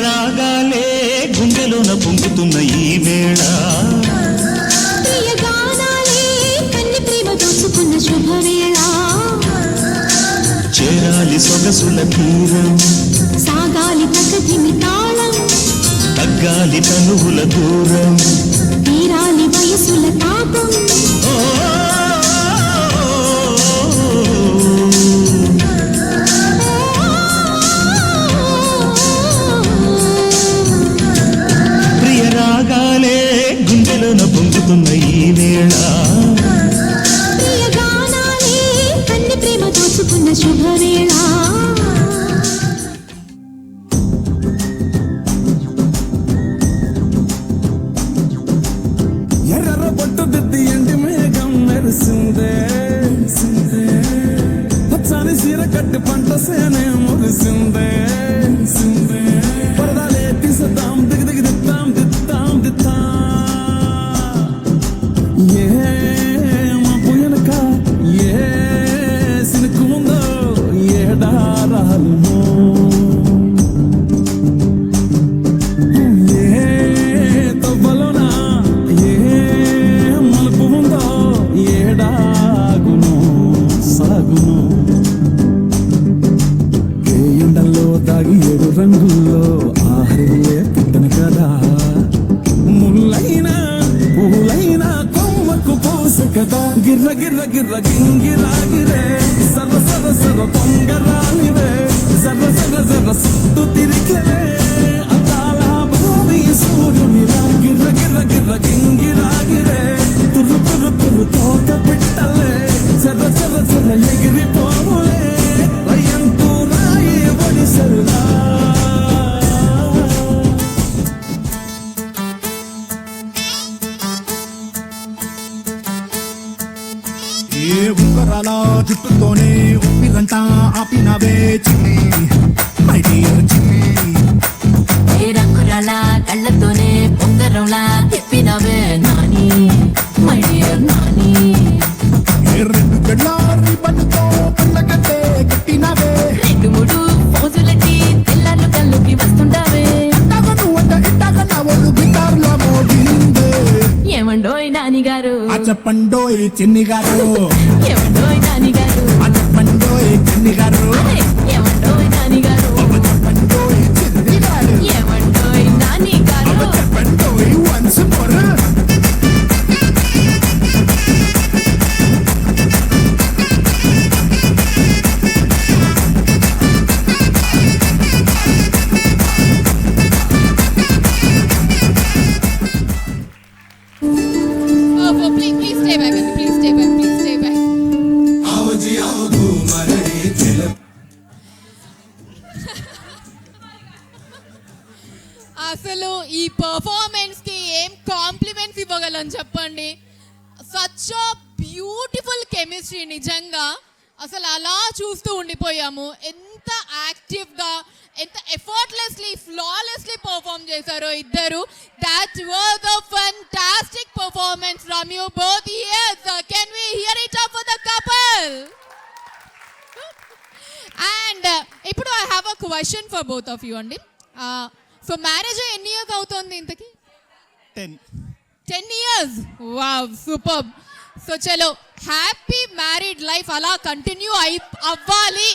రాగాలే గుండెలోన పొంగుతున్న ఈ వేళ ప్రియ గానాలే కన్ని ప్రేమ దోచుకున్న శుభవేళ చేరాలి సొగసుల తీరం సాగాలి ప్రకృతిని తాళం తగ్గాలి తనువుల దూరం తీరాలి వయసుల తాపం ప్రియ రాగాలే గుండెలోన పొంగుతున్న ఈ వేళ ప్రియ గానాలే కన్ని ప్రేమ దోచుకున్న శుభవేళ ఎర్ర బొట్టు దిద్ది ఎండి మేఘం మెరిసిందే పచ్చని సీర కట్టి పంట సేనే మురిసిందే పరదాలే తీసద్దాం దిగి దిగి దిద్దాం దిద్దాం దిద్దాం ఏ మా పుయనక ఏ సినుకు ముందో ఏ దారాలు దాగి ఏడు రంగుల్లో ఆహరిలే పుట్టను కదా ముల్లైనా పూలైనా కొమ్మకు పోస కదా గిర్ర గిర్ర గిర్ర గింగిరా గిరే సర్ర సర్ర సర్ర పొంగరాలివే జర్ర జర్ర జర్ర సుట్టు తిరిగలే అతాల భూమి సూర్యునిరా గిర్ర గిర్ర గిర్ర గింగిరా గిరే తుర్రు తుర్రు తుర్రు తోట పెట్టలే జర్ర జర్ర జర్ర ఎగిరిపోలే రయ్యంతూ రాయి ఒడిసరులా ఏ ఉంగరాల జుట్టుతోనే ఉప్పిరంతా ఆపినవే చిన్ని మై డియర్ చిన్ని ఏ రంగురాల కళ్ళతోనే పొంగరంలా తిప్పినవే నాని మై డియర్ నాని ఏ రెండు గళ్ళారి బండుతో కళ్ళకట్టే కట్టినవే రెండు మూడు ఫోజులకి తెల్లార్లు కళ్ళుకి వస్తుంటావే అంటాగా నువ్వంట ఇట్టాగా నా ఒళ్ళు గిటార్లో మోగిందే ఏమండోయ్ నాని గారు ఆ చెప్పండోయ్ చిన్ని గారు ఏమండోయ్ నాని గారు ఆ చెప్పండోయ్ చిన్ని గారు అరే, ఏమండోయ్ నాని గారు చెప్పండోయ్ చిన్ని గారు ఏమండోయ్ నాని గారు చెప్పండోయ్ once more Oh, please stay back, Andy. Please stay back. Please stay back. అసలు ఈ పర్ఫార్మెన్స్ కి ఏం కాంప్లిమెంట్స్ ఇవ్వగలను చెప్పండి. సచ్ బ్యూటిఫుల్ కెమిస్ట్రీ నిజంగా అసలు అలా చూస్తూ ఉండిపోయాము. ఎంత యాక్టివ్ గా ఎంత ఎఫర్ట్లెస్లీ ఫ్లాలెస్లీ పర్ఫార్మ్ చేశారో ఇద్దరు. That was a fantastic performance from you both. yes can we hear it up for the couple and ఇప్పుడు I have a question for both of you అండి. సో మ్యారేజ్ ఎన్ని years అవుతుంది ఇంతకి? 10 years. Wow, super. So చలో, happy married life అలా continue అవ్వాలి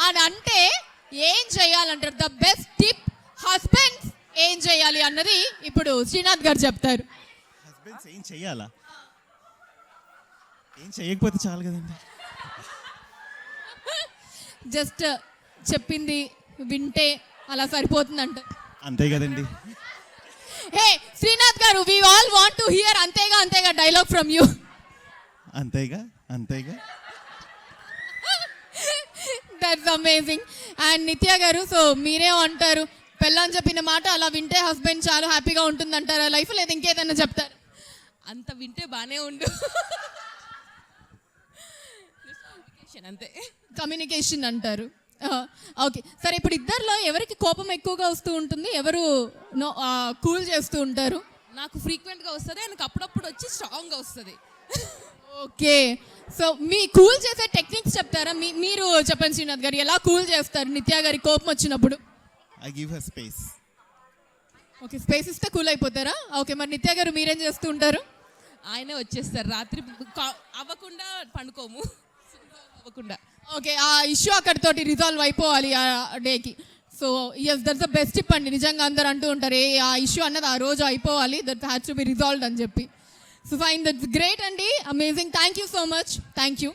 అని అంటే ఏం చేయాలంటారు? ద బెస్ట్ టిప్ హస్బెండ్స్ ఏం చేయాలి అన్నది ఇప్పుడు శ్రీనాథ్ గారు చెప్తారు. హస్బెండ్స్ ఏం చెయ్యాలా? ఏం చేయకపోతే చాలు కదండి. జస్ట్ చెప్పింది వింటే అలా సరిపోతుందంట. అంతే కదండి. హే శ్రీనాథ్ గారు, we all want to hear అంతేగా అంతేగా డైలాగ్ ఫ్రమ్ యూ. అంతేగా అంతేగా. That's amazing. అండ్ నిత్య గారు, సో మీరేమంటారు? పెళ్ళని చెప్పిన మాట అలా వింటే హస్బెండ్ చాలా హ్యాపీగా ఉంటుందంటారా లైఫ్, లేదా ఇంకేదన్నా చెప్తారు? అంత వింటే బానే ఉండు. అంతే, కమ్యూనికేషన్ అంటారు. ఓకే, సరే. ఇప్పుడు ఇద్దరిలో ఎవరికి కోపం ఎక్కువగా వస్తూ ఉంటుంది? ఎవరు కూల్ చేస్తూ ఉంటారు? నాకు ఫ్రీక్వెంట్గా వస్తుంది, ఆయనకు అప్పుడప్పుడు వచ్చి స్ట్రాంగ్గా వస్తుంది. ఓకే, సో మీ కూల్ చేసే టెక్నిక్స్ చెప్తారా? మీరు చెప్పండి శ్రీనాథ్ గారు, ఎలా కూల్ చేస్తారు నిత్య గారి కోపం వచ్చినప్పుడు? I give her space. Okay space ఇస్తే కూల్ అయిపోతారా ఓకే మరి నిత్య గారు మీరేం చేస్తూ ఉంటారు ఆయనే వచ్చేస్తారు రాత్రి అవ్వకుండా పండుకోము అవ్వకుండా ఓకే ఆ ఇష్యూ అక్కడితోటి రిజాల్వ్ అయిపోవాలి ఆ డేకి so yes that's the best tip అండి నిజంగా అందరూ అంటూ ఉంటారు ఆ ఇష్యూ అన్నది ఆ రోజు అయిపోవాలి that has to be resolved అని చెప్పి సో ఫైన్ దట్స్ గ్రేట్ అండి amazing thank you so much thank you